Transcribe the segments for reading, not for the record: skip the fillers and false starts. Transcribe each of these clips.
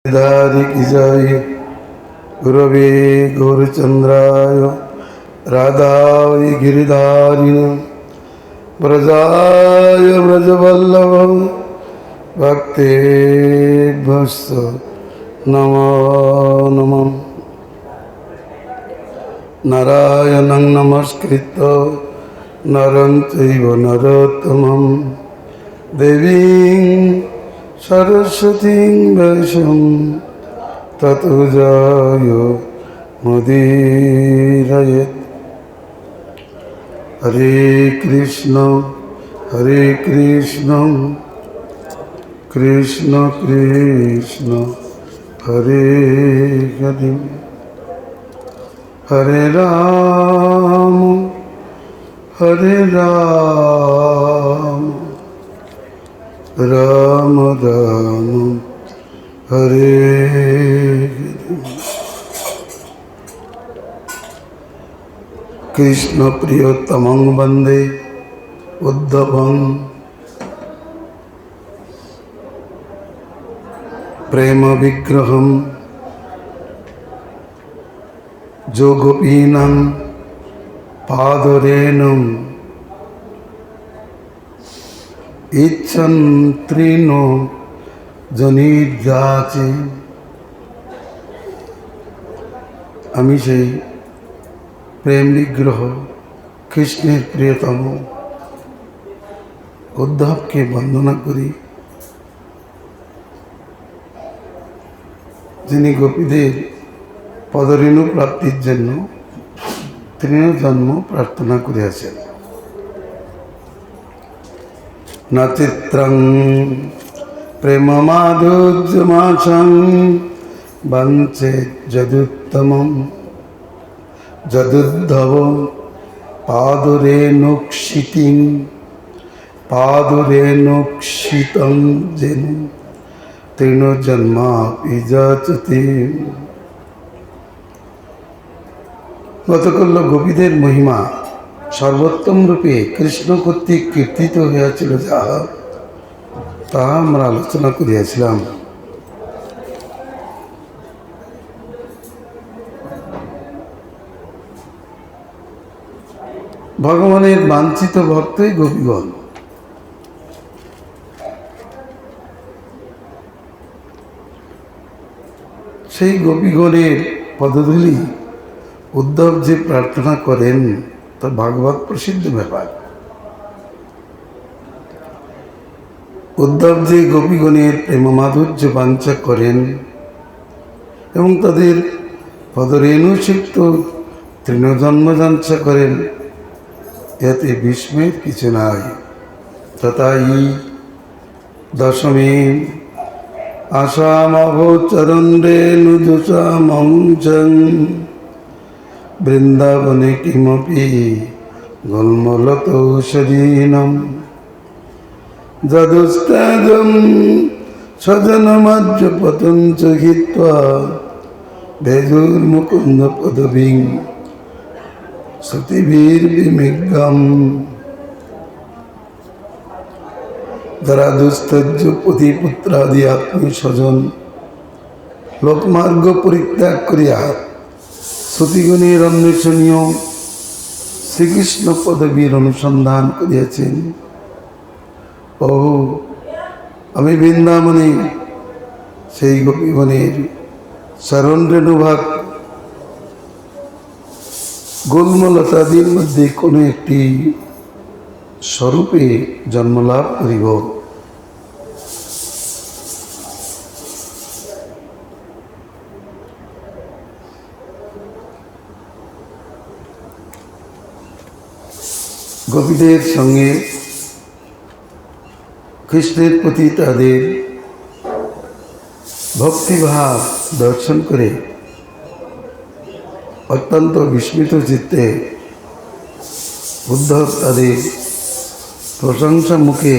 धारी की जय गुरवे गौरचंद्राय राधाय गिरिधारिण व्रजाय व्रजवल्लभ भक्तेभ्यश्च नमो नमः। नारायणं नमस्कृत्य नरं चैव नरोत्तमं देवीं सरस्वतीं वैष्णवीं ततो जयो मुदीरयेत्। हरे कृष्ण कृष्ण कृष्ण हरे हरे, हरे राम राम राम हरे हरे। कृष्ण प्रियोत्तमं वंदे उद्धवं प्रेम विग्रहं जो गोपीनां पादरेणुं इच्छन्त्रिनो जनिर्याचे। আমি সেই প্রেম বিগ্রহ কৃষ্ণের প্রিয়তম উদ্ধবকে বন্দনা করি, যিনি গোপীদের পদরেণু প্রাপ্তির জন্য তৃণ জন্ম প্রার্থনা করিয়াছেন। না চিত্রং প্রেম মাধুর্যমাশং বঞ্চে যদুত্তমম যদুদ্ধব পাদুরেণুক্ষিতং যেন তৃণজন্মাপি যাচতি। গতকাল গোপীদের মহিমা সর্বোত্তম রূপে কৃষ্ণ কর্তৃক কীর্তিত হইয়াছিল, যাহা তাহা আমরা আলোচনা করিয়াছিলাম। ভগবানের বাঞ্ছিত ভক্তই গোপীগণ। সেই গোপীগণের পদধূলি উদ্ধব যে প্রার্থনা করেন তা ভাগবত প্রসিদ্ধ ব্যাপার। উদ্ধব যে গোপীগণের প্রেম মাধুর্য বাঞ্ছা করেন এবং তাদের পদরেণুসিক্ত তৃণজন্ম যাঞ্চা করেন, এতে বিস্ময়ের কিছু নাই। তথাই দশমী আসামভোচরণ রেণুজুষামংসং বৃন্দাবনে কিমপি গুল্মলতৌষধীনাম যদুস্তেজং স্বজনমাজ্যপতং চ হিত্বা ভেজুর্মুকুন্দ পদবীং সতীবীর্বিমেঘ্যম। যারা দুস্তজ্য পতিপুত্রাদি আত্মীয় স্বজন লোকমার্গ পরিত্যাগ করিয়া সতীগণের অন্বেষণীয় শ্রীকৃষ্ণ পদবীর অনুসন্ধান করিয়াছেন, ও আমি বৃন্দাবনে সেই গোপীগণের চরণ রেণুভাগ গুল্মলতাদির মধ্যে কোনো একটি স্বরূপে জন্মলাভ করিব। গোপীদের সঙ্গে কৃষ্ণের প্রতি তাদের ভক্তিভাব দর্শন করে অত্যন্ত বিস্মিত চিত্তে উদ্ধব তাদের প্রশংসা মুখে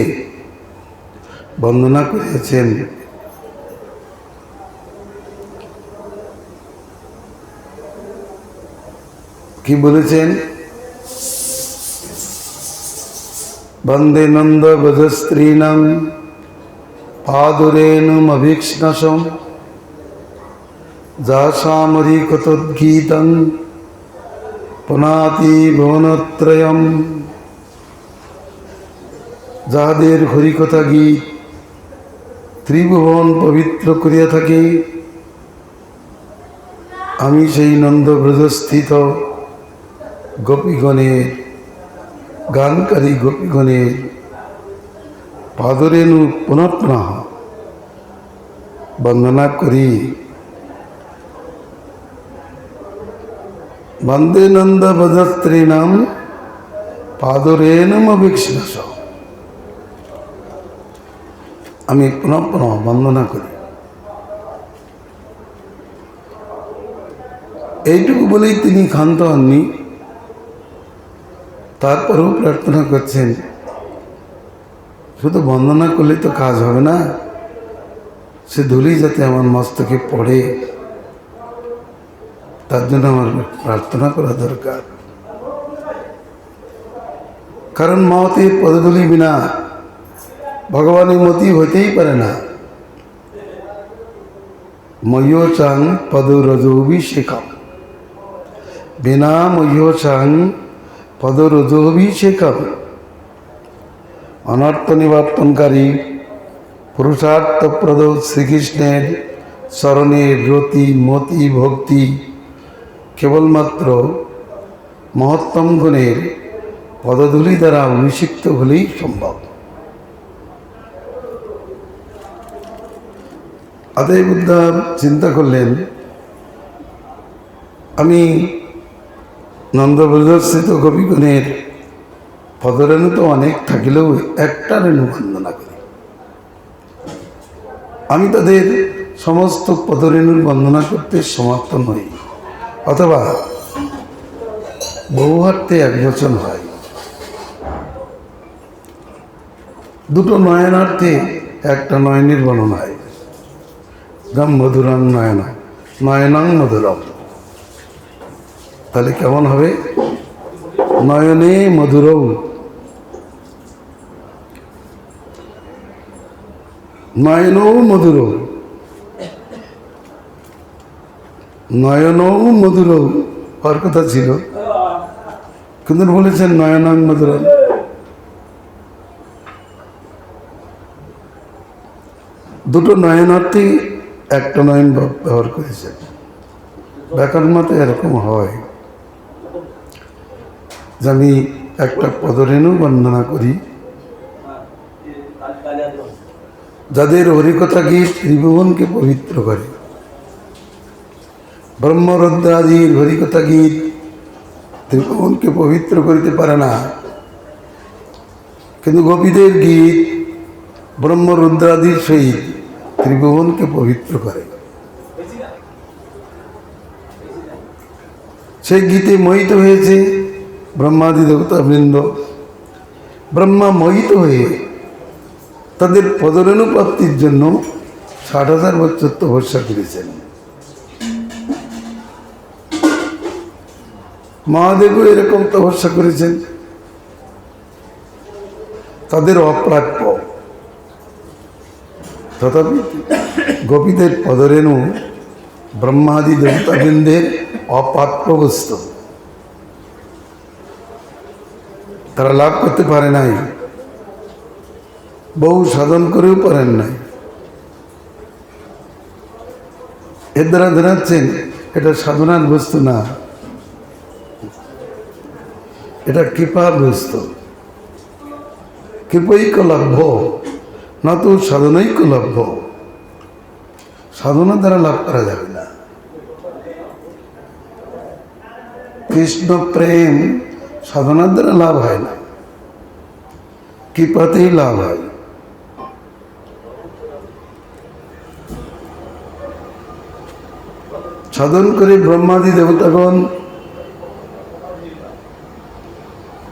বন্দনা করিয়াছেন। কি বলেছেন? বন্দে নন্দ ব্রজস্ত্রীণাং পাদুরেণুমভীক্ষ্ণশম যাসামরি কতদ্গীতং পুনাতি ভুবনত্রয়ম, যাহাদের হরিকথা গীত ত্রিভুবন পবিত্র করিয়া থাকে, আমি সেই নন্দব্রজস্থিত গোপীগণের গানকারী গোপীগণের পাদরেণু পুনঃ পুনঃ বন্দনা করি। বন্দে নন্দ ব্রজস্ত্রীণাম পাদরেণুমভীক্ষ্ণস, আমি পুনঃ পুনঃ বন্দনা করি। এইটুকু বলেই তিনি ক্ষান্ত হননি, তারপরেও প্রার্থনা করছেন শুধু বন্দনা করলে তো কাজ হবে না, সে ধুলি যাতে আমার মস্তকে পড়ে তার জন্য আমার প্রার্থনা করা দরকার। কারণ মহতের পদধূলি বিনা ভগবানের মতি হইতেই পারে না। ময়্যচাং পদরজোভিষেকম, বিনা ময়্যচাং পদরজোভিষেকম। অনর্থ নিবর্তনকারী পুরুষার্থপ্রদ শ্রীকৃষ্ণের চরণের রতি মতি ভক্তি কেবলমাত্র মহত্তম গুণের পদধূলি দ্বারা অভিষিক্ত হলেই সম্ভব। অতএব উদ্ধব চিন্তা করলেন, আমি নন্দব্রজস্থিত গোপীগণের পদরেণু তো অনেক থাকিলেও একটা রেণু বন্দনা করি। আমি তাদের সমস্ত পদরেণুর বন্দনা করতে সমর্থ নই, অথবা বহুহার্থে এক বচন হয়। দুটো নয়নার্থে একটা নয়নের বর্ণনা হয়। গম মধুরং নয়ন, নয়নাং মধুরম। তাহলে কেমন হবে? নয়নে মধুরৌ, নয়নৌ মধুরৌ, নয়নৌ মধুরৌ হওয়ার কথা ছিল, কিন্তু বলেছেন নয়নাং মধুরম। দুটো নয়নার্থে একটা নয়ন ব্যবহার করেছেন। ব্যাকরণ মতে এরকম হয় যে আমি একটা পদরেণু বন্দনা করি, যাদের হরিকথা গীত ত্রিভুবনকে পবিত্র করে। ব্রহ্মরুদ্রাদির হরিকথা গীত ত্রিভুবনকে পবিত্র করিতে পারে না, কিন্তু গোপীদের গীত ব্রহ্মরুদ্রাদির সহিত ত্রিভুবনকে পবিত্র করে। সেই গীতে মোহিত হয়েছে ব্রহ্মাদি দেবতাবৃন্দ। ব্রহ্মা মোহিত হয়ে তাদের পদরেণু প্রাপ্তির জন্য 60,000 বছর তপস্যা করেছেন। মহাদেবও এরকম তপস্যা করেছেন, তাদের অপ্রাপ্য। তথাপি গোপীদের পদরেণু ব্রহ্মাদি দেবতাবৃন্দের অপ্রাপ্য বস্তু, তারা লাভ করতে পারে নাই, বহু সাধন করেও পারেন নাই। এর দ্বারা জানাচ্ছেন এটা সাধনার বস্তু না, এটা কৃপার বস্তু। কৃপৈক লভ্য না তো সাধনৈক লভ্য। সাধনা দ্বারা লাভ করা যাবে না। কৃষ্ণ প্রেম সাধনার দ্বারা লাভ হয় না, কৃপাতেই লাভ হয়। সাধন করে ব্রহ্মাদি দেবতাগণ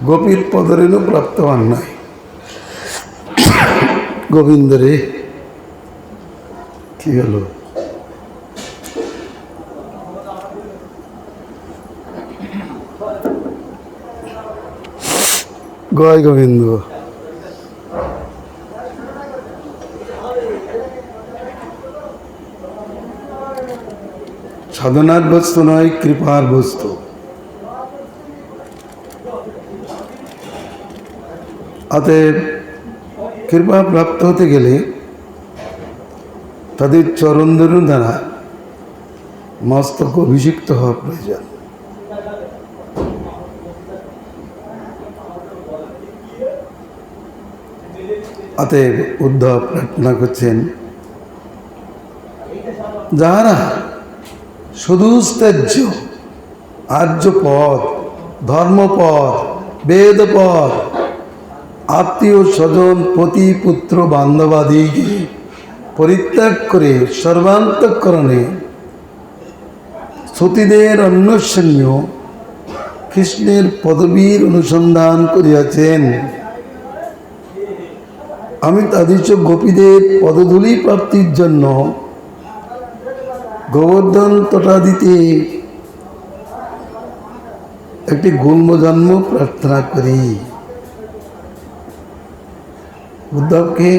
গোপীর পদরেণু প্রাপ্ত হন নাই। গোবিন্দ রে, কি হলো? জয় গোবিন্দ। সাধনার বস্তু নয়, কৃপার বস্তু। অতএব কৃপা প্রাপ্ত হতে গেলে তাদের চরণধনু দ্বারা মস্তক অভিষিক্ত হওয়া প্রয়োজন। অতএব উদ্ধব প্রার্থনা করছেন, যাহারা সুদুস্তেজ্য আর্যপদ, ধর্মপদ, বেদপদ, আত্মীয় স্বজন, পতি পুত্র বান্ধবাদিকে পরিত্যাগ করে সর্বান্তঃকরণে সতীদের অন্বেষণীয় কৃষ্ণের পদবীর অনুসন্ধান করিয়াছেন। আমি তাদের গোপীদের পদধূলি প্রাপ্তির জন্য গোবর্ধন তটাদিতে একটি গুল্মজন্ম প্রার্থনা করি। উদ্ধবকে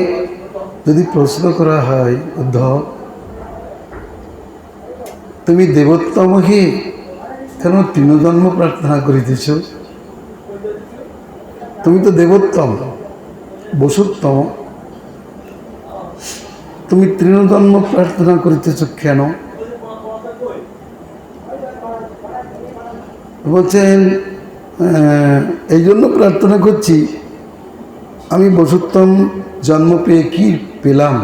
যদি প্রশ্ন করা হয়, উদ্ধব তুমি দেবোত্তমকে কেন তৃণজন্ম প্রার্থনা করিতেছ? তুমি তো দেবোত্তম, বসুত্তম, তুমি তৃণজন্ম প্রার্থনা করিতেছ কেন? বলছেন এই জন্য প্রার্থনা করছি, আমি বসুত্তম জন্ম পেয়ে কি পেলাম?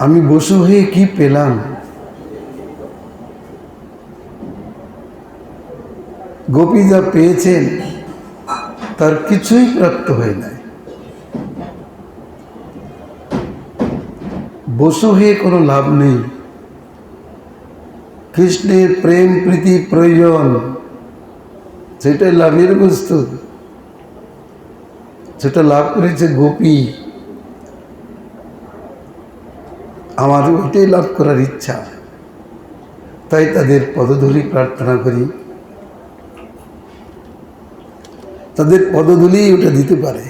আমি বসু হয়ে কি পেলাম? গোপী যা পেয়েছেন তার কিছুই প্রাপ্ত হয় নাই। বসু হয়ে কোনো লাভ নেই। কৃষ্ণের প্রেম প্রীতি প্রয়োজন, সেটাই লাভের বস্তু। সেটা লাভ করেছে গোপী, আমার ওইটাই লাভ করার ইচ্ছা, তাই তাদের পদধূলি প্রার্থনা করি। তাদের পদধূলি ওটা দিতে পারে।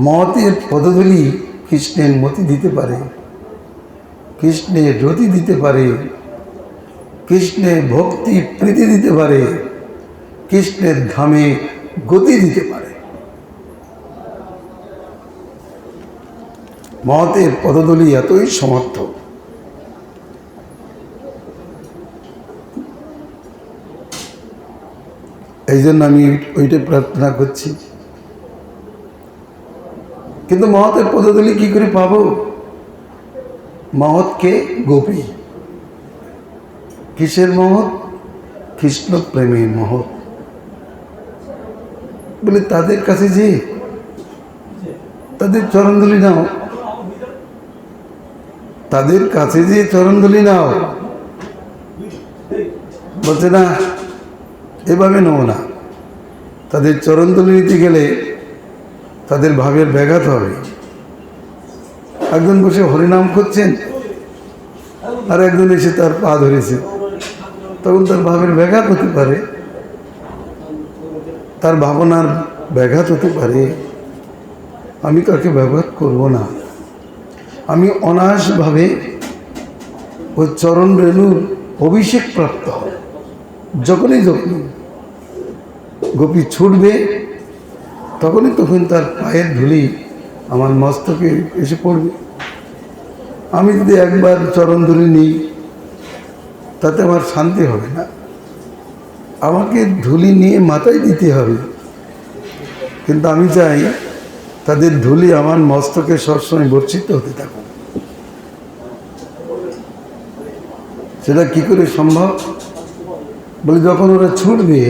মতের পদধূলি কৃষ্ণের মতি দিতে পারে, কৃষ্ণের রতি দিতে পারে, কৃষ্ণের ভক্তি প্রীতি দিতে পারে, কৃষ্ণের ধামে গতি দিতে পারে। মহতের পদধূলি এতই সমর্থ। এই জন্য আমি ওইটা প্রার্থনা করছি। কিন্তু মহতের পদধূলি কি করে পাবো? মহৎকে গোপী। কিসের মহৎ? কৃষ্ণ প্রেমের মহৎ। বলে তাদের কাছে যে তাদের চরণধূলি নাও, তাদের কাছে যে চরণধূলি নাও। বলছে না, এভাবে নেব না। তাদের চরণধূলি নিতে গেলে তাদের ভাবের ব্যাঘাত হবে। একজন বসে হরিনাম করছেন আর একজন এসে তার পা ধরেছে, তখন তার ভাবের ব্যাঘাত হতে পারে, তার ভাবনার ব্যাঘাত হতে পারে। আমি তাকে ব্যাঘাত করব না। আমি অনায়াসভাবে ওই চরণ রেণুর অভিষেক প্রাপ্ত হব। যখনই গোপী ছুটবে তখন তার পায়ের ধুলি আমার মস্তকে এসে পড়বে। আমি যদি একবার চরণ ধুলি নিই তাতে আমার শান্তি হবে না। আমাকে ধুলি নিয়ে মাথায় দিতে হবে। কিন্তু আমি চাই তাদের ধুলি আমার মস্তকে সবসময় বর্ষিত হতে থাকুক। সেটা কি করে সম্ভব? বলে যখন ওরা ছুটবে,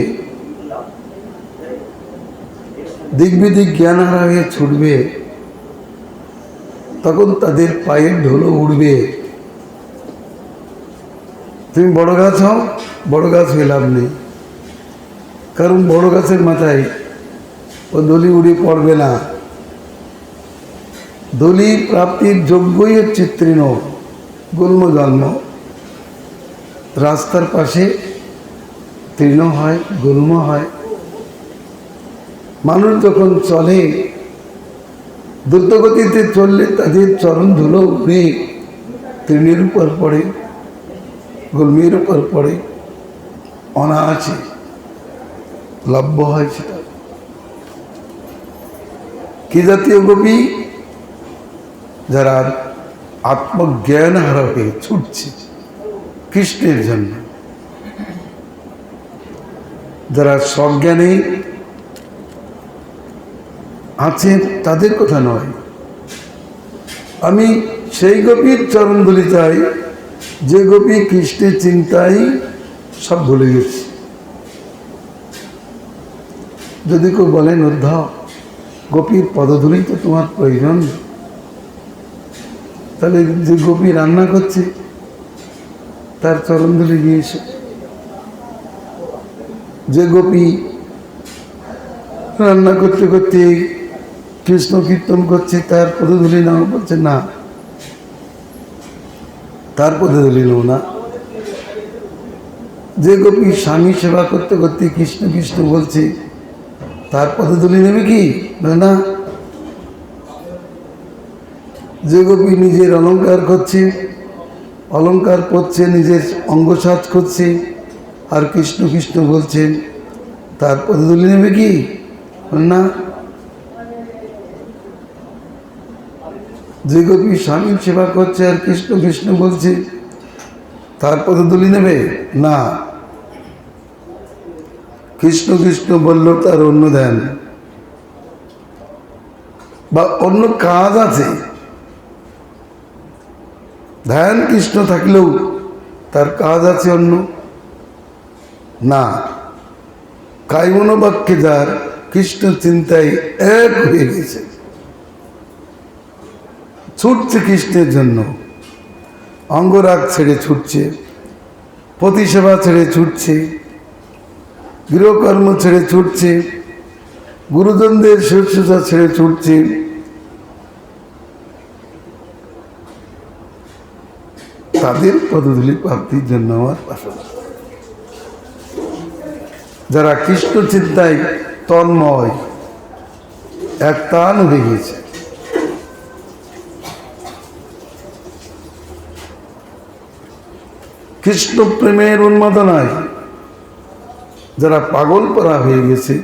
দিক বিদিক জ্ঞান হারা হয়ে ছুটবে, তখন তাদের পায়ের ধুলো উড়বে। তুমি বড় গাছ হও, বড় গাছ হয়ে লাভ নেই, কারণ বড় গাছের মাথায় ও দলি উড়ে পড়বে না। দলি প্রাপ্তির যোগ্যই হচ্ছে তৃণ, গুল্ম জন্ম। রাস্তার পাশে তৃণ হয়, গুল্ম হয়। মানুষ যখন চলে, দ্রুতগতিতে চললে তাদের চরণ ধুলো উড়ে তৃণের উপর পড়ে, গুলমির উপর পড়ে, অনায়াসে লভ্য হয় সেটা। কি জাতীয় গোপী? যারা আত্মজ্ঞান হারা হয়ে ছুটছে কৃষ্ণের জন্য, যারা সজ্ঞানে আছেন তাদের কথা নয়। আমি সেই গোপীর চরণধুলি চাই যে গোপী কৃষ্ণের চিন্তায় সব ভুলে গেছে। যদি কেউ বলেন উদ্ধব, গোপীর পদধূলি তো তোমার প্রয়োজন, তাহলে যে গোপী রান্না করছে তার চরণধুলি দিয়েছে। যে গোপী রান্না করতে করতে কৃষ্ণ কীর্তন করছে তার পদধূলি নাও, বলছে না, তার পদধূলি নাও না। যে গোপী স্বামী সেবা করতে করতে কৃষ্ণ কৃষ্ণ বলছে তার পদধূলি নেবে কি? না। যে গোপী নিজের অলঙ্কার করছে, অলঙ্কার পরছে, নিজের অঙ্গসাজ করছে, আর কৃষ্ণ কৃষ্ণ বলছেন, তার পদধূলি নেবে কি? না। যে গোপী স্বামীর সেবা করছে আর কৃষ্ণ কৃষ্ণ বলছে, তার পদধূলি নেবে? না। কৃষ্ণ কৃষ্ণ বলল তার অন্য ধ্যান বা অন্য কাজ আছে, ধ্যান কৃষ্ণ থাকলেও তার কাজ আছে অন্য। না, কায়মনোবাক্যে যার কৃষ্ণ চিন্তায় এক হয়ে গেছে, ছুটছে কৃষ্ণের জন্য, অঙ্গরাগ ছেড়ে ছুটছে, পতিসেবা ছেড়ে ছুটছে, গৃহকর্ম ছেড়ে ছুটছে, গুরুজনদের শুশ্রূষা ছেড়ে ছুটছে, তাদের পদধূলি প্রাপ্তির জন্য আমার বাসনা। যারা কৃষ্ণ চিন্তায় তন্ময়, এক তান হয়ে গেছে, কৃষ্ণ প্রেমের উন্মাদনায় যারা পাগল পরা হয়ে গেছে,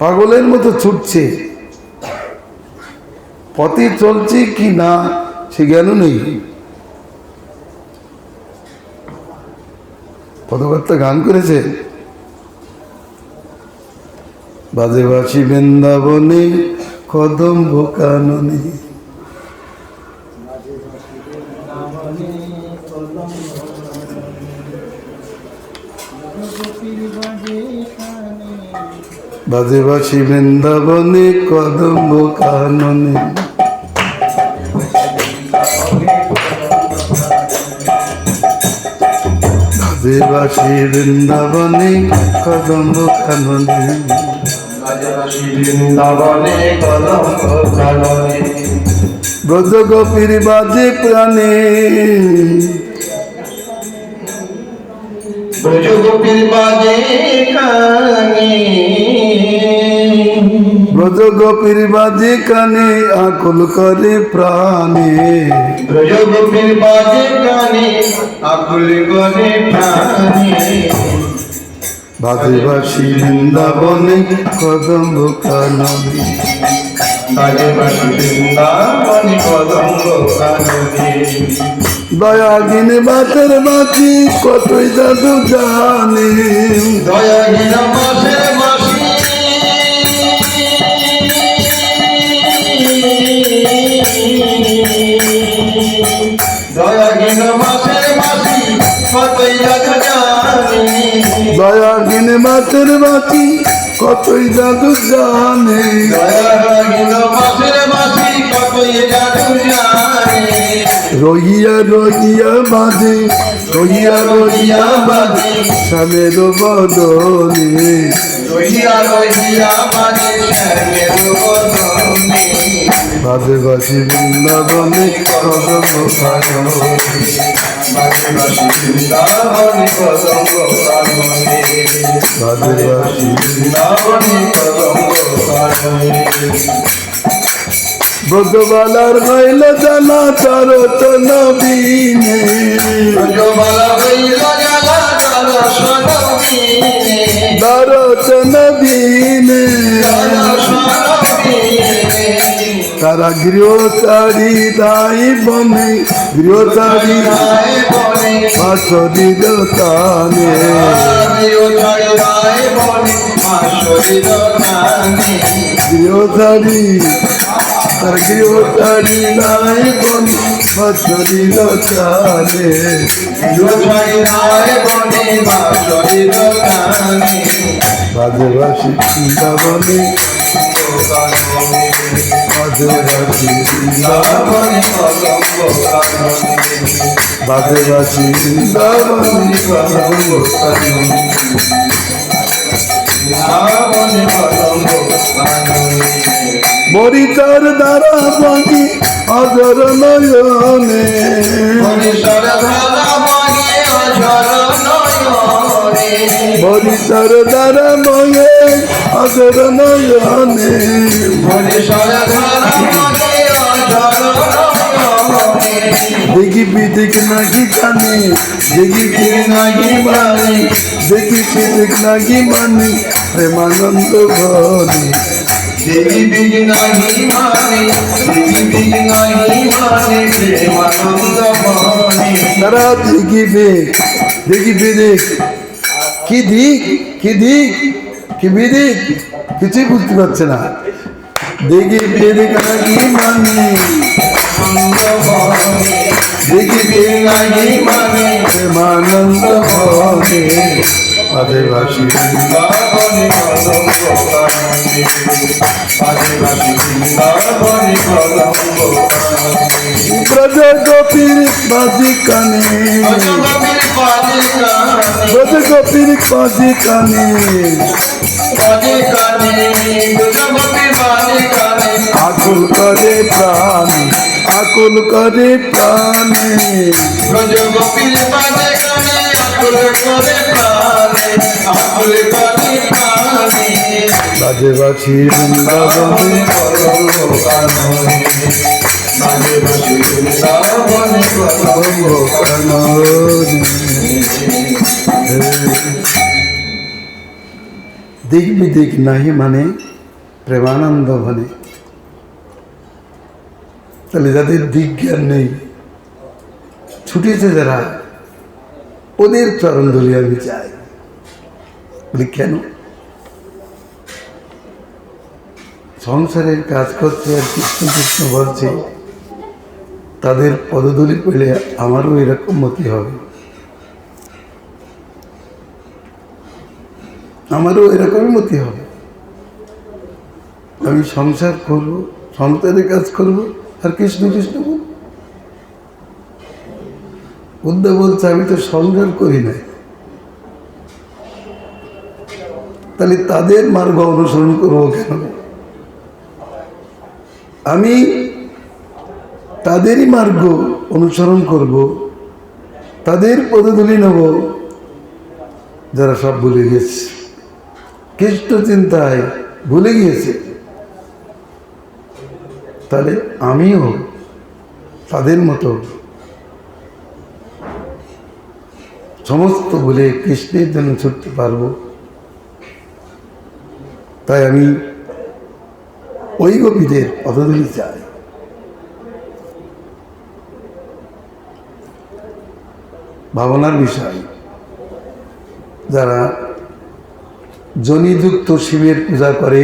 পাগলের মতো ছুটছে, পথে চলছে কি না সে জ্ঞানও নেই। পদকর্তা গান করেছে, বাজে বাসি বৃন্দাবনে কদম্ব কাননে, বাজে বাসি বৃন্দাবনে কদম্ব কাননে, বাজে বাসি বৃন্দাবনে কদম্ব কাননে, ব্রজ গোপীর বাজে প্রাণে, ব্রজ গোপীর বাজে কানে, ব্রজ গোপীর বাজে কানে আকুল করে প্রাণে, ব্রজ গোপীর বাজে কানে আকুল করে প্রাণে, বাজে বাসি বৃন্দাবনে কদম্ব কাননে, বাজে বাসি বৃন্দাবনে কদম্ব কাননে, দয়াহীন বাতের বাঁচি কতই জাদু জানে, দয়াহীন মাসের মাসি, দয়াহীন মাসের মাসি কতই জাদু জানে, দয়াহীন বাতের বাঁচি কতই জাদু জানে, দয়াহীন মাসের মাসি কতই জাদু জানে, রহিয়া রহিয়া বাজে, রহিয়া রহিয়া বাজে স্বামের বদনে, রহিয়া রহিয়া বাজে শ্যামের বদনে, বাজে বাসি বৃন্দাবনে কদম্ব কাননে, বাজে বাসি বৃন্দাবনে কদম্ব কাননে, বাজে বাসি বৃন্দাবনে কদম্ব কাননে, ব্রজবালার হইল জানা চরতন বিনে ব্রজবালা হইল জ্বালা দর্শন বিনে দরতন বিনে দর্শন বিনে তারা গৃহচারী দাই বনে গৃহচারী রায় বনে বাসরির তানে রায় বনে মাসরির গানে গৃহচারী তার গৃহচারী নাই বনে বাসরির তানে রায় বনে মাসরির গানে বাজে বাসি বৃন্দাবনে বাজে বাসি বৃন্দাবনে বাজে বাসি বৃন্দাবনে মরিচার দ্বারা বাকি অজর নয়নে মরিচার দ্বারা ময়ে অজর নয়নে দেখি বিদিক নাকি জানে দেখি নাকি মানে দেখি বিদিক নাকি মানে প্রেমানন্দ ঘরে দেবী বিঘ্ন মানে দেবী বিঘ্ন মানে প্রেমানন্দ মনে তারা দেখি বিদিক কি দিক কি দিক কি বিদিক কিছুই বুঝতে পারছে না দেখি বিদিক নাকি মানে দেখি বিদিক নাকি মানে প্রেমানন্দ ঘরে আদিবাসী ব্রজ গোপীর বাজি কানে ব্রজ গোপীর বাজি কানে আকুল করে প্রাণে আকুল করে প্রাণে বাজে বাছি বৃন্দাবনে দিক বিদিক নাহি মানে প্রেমানন্দ মানে তাহলে যাদের দিক জ্ঞান নেই ছুটেছে যারা ওদের চরণ ধরে আমি চাই বলি কেন সংসারের কাজ করছে আর কৃষ্ণ কৃষ্ণ বলছে তাদের পদধূলি পেলে আমারও এরকম মতি হবে আমারও এরকমই মতি হবে আমি সংসার করব সংসারের কাজ করব আর কৃষ্ণ কৃষ্ণ বলব উদ্ধব বলছে আমি তো সংসার করি নাই তাহলে তাদের মার্গ অনুসরণ করবো কেন আমি তাদেরই মার্গ অনুসরণ করব তাদের পদধূলি নেব যারা সব ভুলে গেছে কৃষ্ণ চিন্তায় ভুলে গিয়েছে তাহলে আমিও তাদের মতো সমস্ত ভুলে কৃষ্ণের জন্য ছুটতে পারবো তাই আমি ওই গোপীদের পদধূলি চাই ভাবনার বিষয় যারা জনিযুক্ত শিবের পূজা করে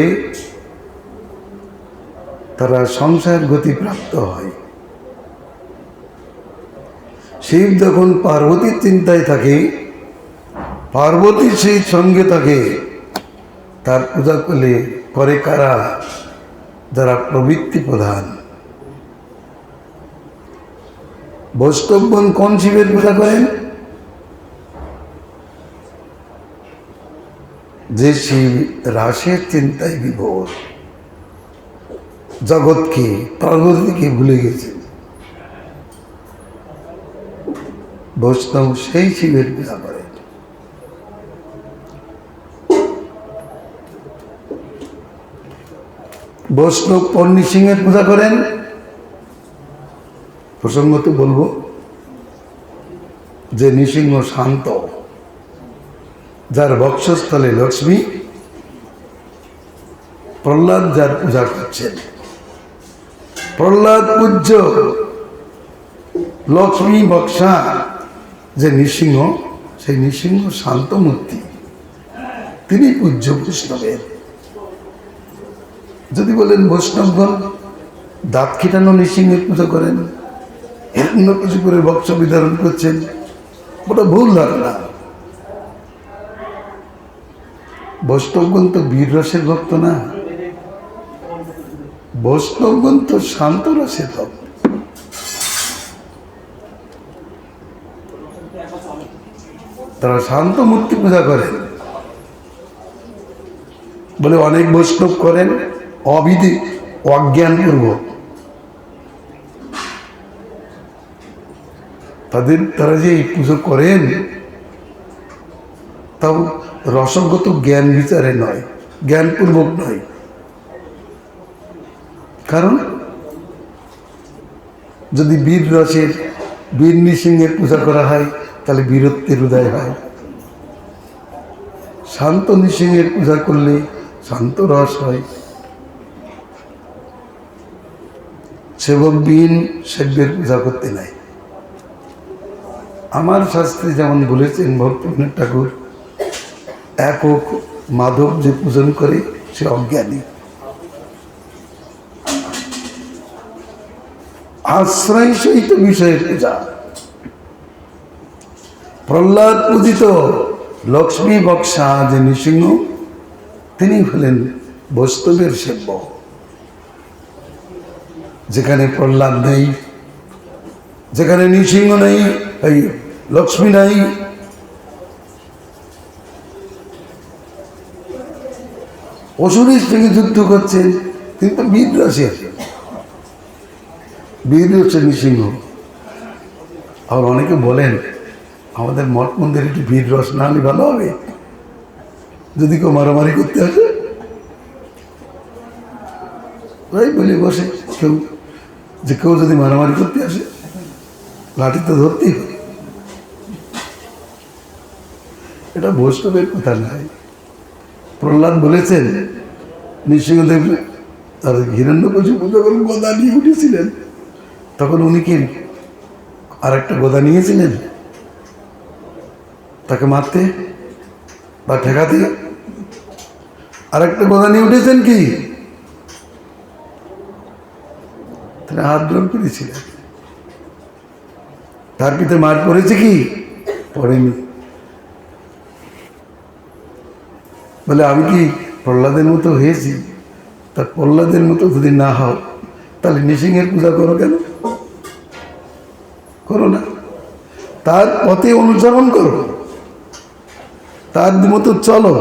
তারা সংসার গতিপ্রাপ্ত হয় শিব যখন পার্বতীর চিন্তায় থাকে পার্বতীর সেই সঙ্গে থাকে তার পূজা করলে করে কারা যারা প্রবৃত্তি প্রধান বৈষ্ণবগণ কোন শিবের পূজা করেন যে শিব রাসের চিন্তায় বিভোর জগৎকে পার্বতীকে ভুলে গেছে বৈষ্ণব সেই শিবের পূজা করেন বৈষ্ণব কোন নৃসিংহের পূজা করেন? প্রসঙ্গত বলবো যে নৃসিংহ শান্ত, যার বক্ষস্থলে লক্ষ্মী, প্রহ্লাদ যার পূজা করছেন। প্রহ্লাদ পূজ্য, লক্ষ্মী বক্সা যে নৃসিংহ, সেই নৃসিংহ শান্ত মূর্তি, তিনি পূজ্য বৈষ্ণবের। যদি বলেন বৈষ্ণবগণ দাঁত খিটানো নৃসিংহের পূজা করেন, হিরণ্য কিছু করে বক্স বিতরণ করছেন, ওটা ভুল ধারণা। বৈষ্ণবগণ তো বীর রসের ভক্ত না, বৈষ্ণবগণ তো শান্ত রসের ভক্ত। তারা শান্ত মূর্তি পূজা করেন বলে অনেক বৈষ্ণব করেন অবিধি, অজ্ঞানপূর্বক। তারা যে এই পুজো করেন তাও রসগত জ্ঞান বিচারে নয়, জ্ঞানপূর্বক নয়। কারণ যদি বীর রসের, বীর নৃসিংহের পূজা করা হয় তাহলে বীরত্বের উদয় হয়। শান্ত নৃসিংহের পূজা করলে শান্ত রস হয়। সেবকবিহীন সেব্যের পূজা করতে নাই। আমার শাস্ত্রে যেমন বলেছেন ভক্তবিনোদ ঠাকুর, একক মাধব যে পূজন করে সে অজ্ঞানী। আশ্রয় সহিত বিষয়ের পূজা। প্রহ্লাদ পূজিত লক্ষ্মী বক্সা যে নৃসিংহ, তিনি হলেন বৈষ্ণবের সেব্য। যেখানে প্রহ্লাদ নেই, যেখানে নৃসিংহ নেই, এই লক্ষ্মী নাই, অসুরের সঙ্গে যুদ্ধ করছেন, কিন্তু বীর রসের, বীর রসের নৃসিংহ। আবার অনেকে বলেন আমাদের মঠ মন্দিরে একটু বীর রস না হলে ভালো হবে, যদি কেউ মারামারি করতে আসে। তাই বলি বসে কেউ, যে কেউ যদি মারামারি করতে আসে লাঠি তো ধরতেই হবে। এটা বৈষ্ণবের কথা নয়। প্রহ্লাদ বলেছেন নৃসিংহদেব আর হিরণ্যকশিপু যখন গদা নিয়ে উঠেছিলেন, তখন উনি কি আর একটা গদা নিয়েছিলেন তাকে মারতে বা ঠেকাতে? আর একটা গদা নিয়ে উঠেছেন কি? তিনি হাত জোর করেছিলেন। তার পিতে মার পড়েছে কি? পড়েনি। বলে আমি কি প্রহ্লাদের মতো হয়েছি? তা প্রহ্লাদের মতো যদি না হও তাহলে নৃসিংহের পূজা করো কেন? করো না, তার পথে অনুসরণ করো, তার মতো চলো।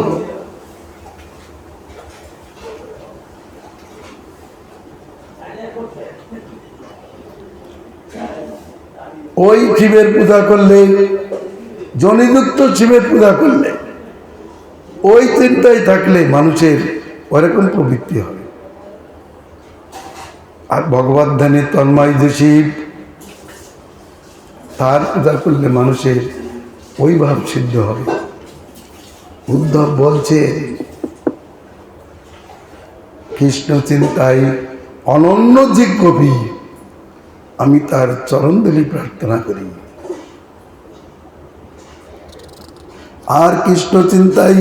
ওই শিবের পূজা করলে, জনিযুক্ত শিবের পূজা করলে, ওই চিন্তায় থাকলে মানুষের ওরকম প্রবৃত্তি হবে। আর ভগবত ধ্যানে তন্ময় যে শিব, তার পূজা করলে মানুষের ওই ভাব সিদ্ধ হবে। উদ্ধব বলছে কৃষ্ণ চিন্তায় অনন্য যে কবি, আমি তার চরণধূলি প্রার্থনা করি। আর কৃষ্ণ চিন্তায়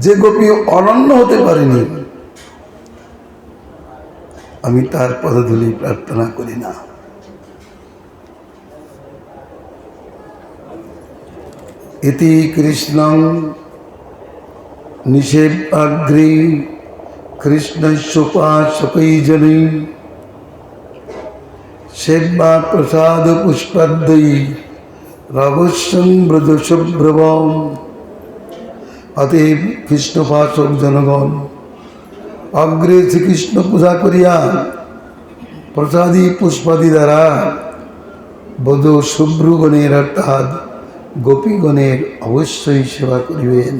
যে গোপী অনন্য হতে পারেনি, আমি তার পদধূলি প্রার্থনা করি না। ইতি কৃষ্ণং নিষেবাগ্রে কৃষ্ণস্যোপাসকৈজনে সেবা প্রসাদ পুষ্পাদ্বৈ রঘুস্বং ব্রজ শুভ্রবম। অতএব কৃষ্ণোপাসক জনগণ অগ্রে শ্রীকৃষ্ণ পূজা করিয়া প্রসাদী পুষ্পাদি দ্বারা বধূ শুভ্রগণের অর্থাৎ গোপীগণের অবশ্যই সেবা করিবেন।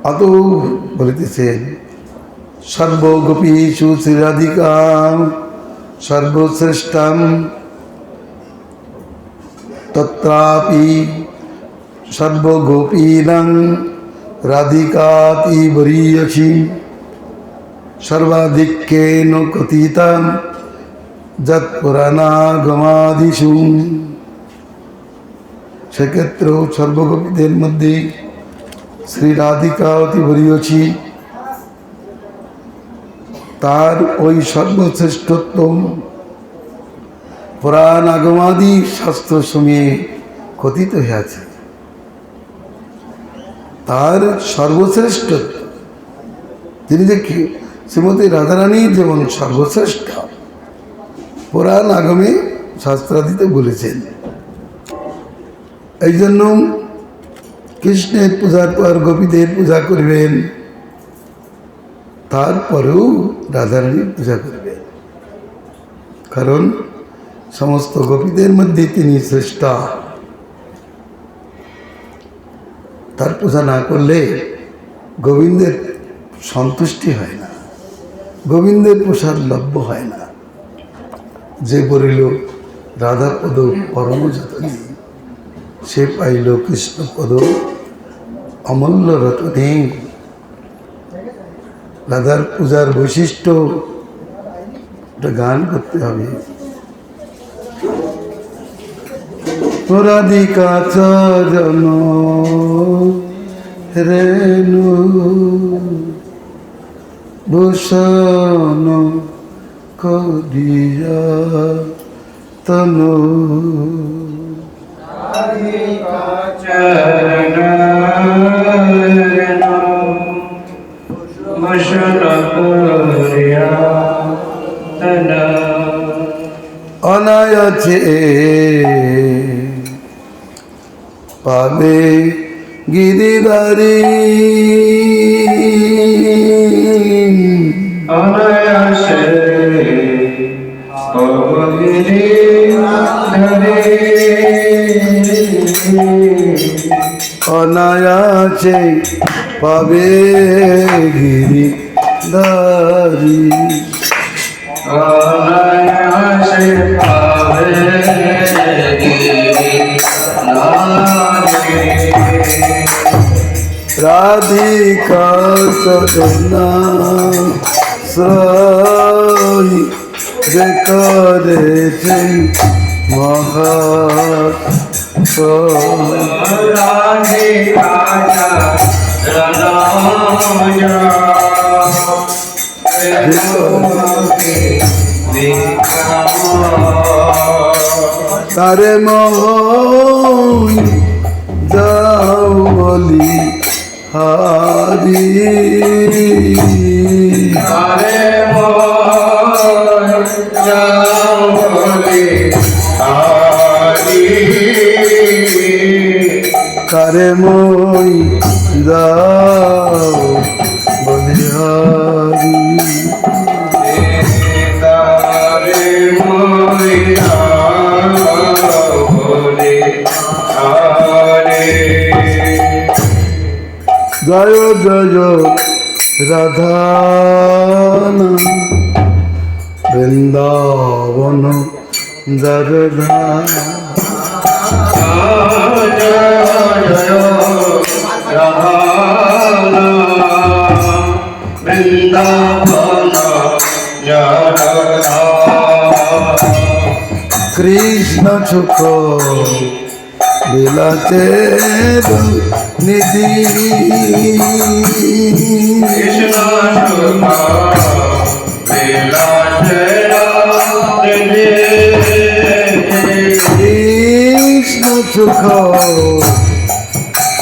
আদৌ বলিতেছেন সর্বগোপীষু শ্রীরাধিকাং সর্বশ্রেষ্ঠাং তত্রাপি সর্বগোপীনাং রাধিকাতি বরীয়সী সর্বাধিক্যেন কথিতাং যৎপুরাণাগমাদিষু। সেক্ষেত্রেও সর্বগোপীদের মধ্যে শ্রী রাধিকা অতি বরীয়সী, তার ওই সর্বশ্রেষ্ঠত্ব পুরাণ আগমাদি শাস্ত্র সময়ে কথিত হয়েছে। তার সর্বশ্রেষ্ঠত্ব, তিনি যে শ্রীমতী রাধারানী যেমন সর্বশ্রেষ্ঠ পুরাণ আগমে শাস্ত্রাদিতে বলেছেন। এই জন্য কৃষ্ণের পূজার পর গোপীদের পূজা করবেন, তারপরেও রাধারানীর পূজা করবেন, কারণ সমস্ত গোপীদের মধ্যে তিনি শ্রেষ্ঠা। তার পূজা না করলে গোবিন্দের সন্তুষ্টি হয় না, গোবিন্দের প্রসাদ লভ্য হয় না। যে বলিল রাধাপদ পরম যতনে, সে পাইল কৃষ্ণপদ অমূল্য রতনে। রাধার পূজার বৈশিষ্ট্য একটা গান করতে হবে। রাধিকা চরণ রেণু ভূষণ করিয়া তনু অনায়াসে পাবে গিরিধারী, অনায়াসে অনায়াসে পাবে গিরিধারী, অনায়াসে পাবে রাধিকা চরণা সই যে করেছে মহা তারে মই যাও বলি হারি, তারে যাও বলি হারি, তারে মই যাও বলি হারি, তারে মই যাও বলি হারি। জয় জয় রাধান বৃন্দাবন জরধা, কৃষ্ণ সুখ বিলাতে নিধি, কৃষ্ণ সুখ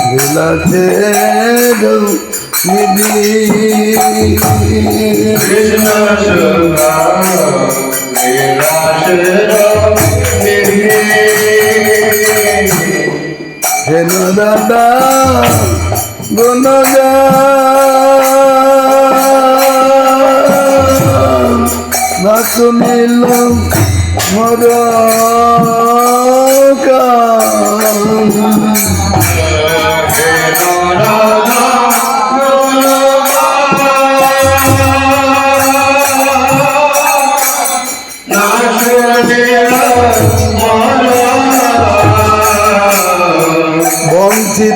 বিলাতে নিধি, কৃষ্ণ হেন দাদা গুণগান না শুনিল মর গান,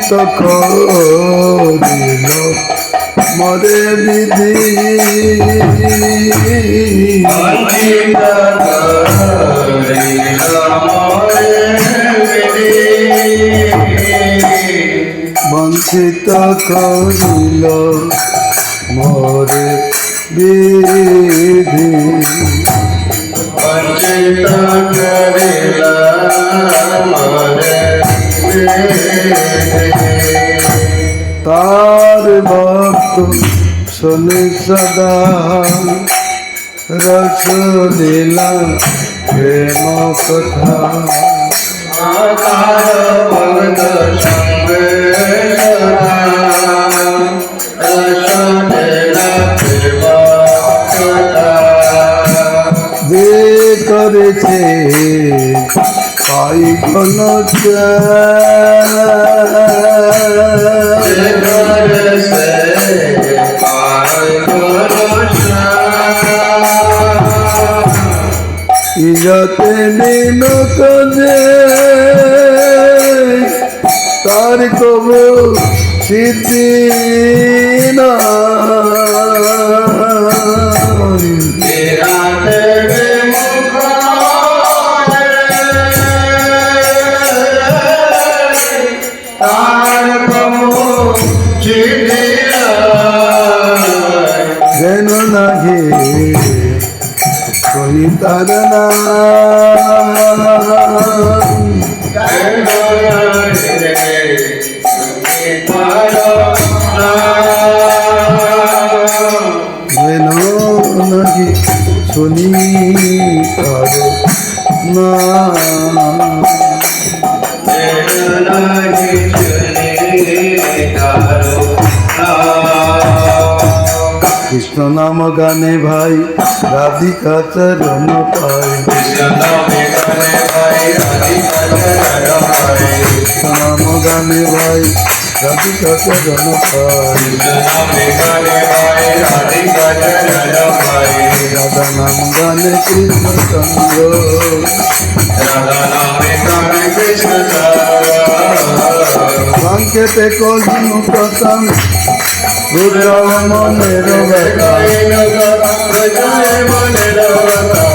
বঞ্চিত করিল মরে বিধি বঞ্চিত করিল মোরে বঞ্চিত করিল মরে বিধি বঞ্চিত করিল মোরে তার ভক্ত শোনে সদা রসলীলা প্রেম কথা আকার ভগত সঙ্গে রসলীলা প্রেম কথা যে করেছে পাই ঘন ইজতে দিন কাজে তার কবু সিদ্ধি না যেন নাহি কই তার যেন নাহি শুনি তার না কৃষ্ণ নাম গানে ভাই রাধিকা চরণ পাই কৃষ্ণ নাম গানে ভাই রাধিকা চরণ পাই রাধা নাম গানে কৃষ্ণ চন্দ্র সংকেতে কলিনু প্রথম রুদ্র মনের ব্যথা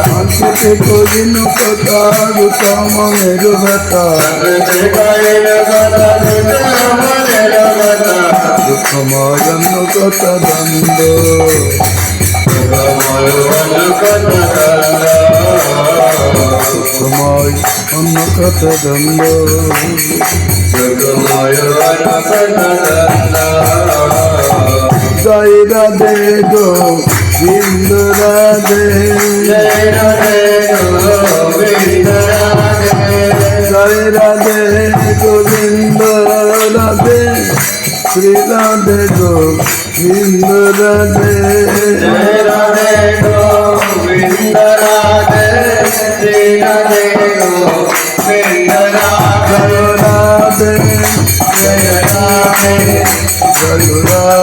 সংকেতে কলিনু কথা রুদ্র মনের ব্যথা দুঃখময় অন্য কথা দ্বন্দ্ব দুঃখময় অন্য কথা দ্বন্দ্ব জয় রাধে গো বিন্দ রাধে জয় রাধে গোবিন্দ রাধে শ্রী রাধে গো বিন্দ রাধে জয় রাধে জয় রাধে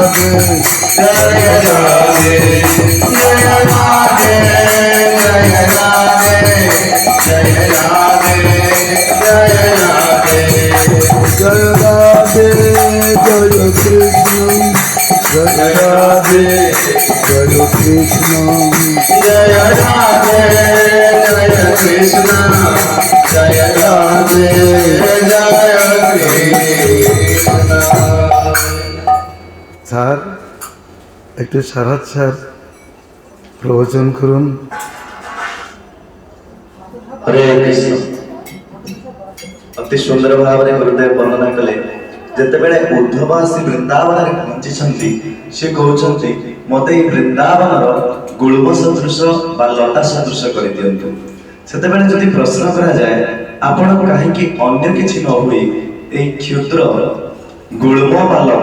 জয় রাধে জয় রাধে জয় কৃষ্ণ জয় রাধে জয় কৃষ্ণ স্যার একটু সারাত স্যার প্রবচন করুন। हरे कृष्ण अति सुंदर भाव में गुरुदेव वर्णना कले जेतेबेले उद्धव आसी वृंदावन रे पहुंची से कहउछंती मते ई वृंदावन रो गुळब सदृश बा लता सदृश करि दियंतु सेतेबेले जदि प्रश्न करा जाय आपण काहे कि अन्य किछि न होई ए क्षुद्र गुळब बा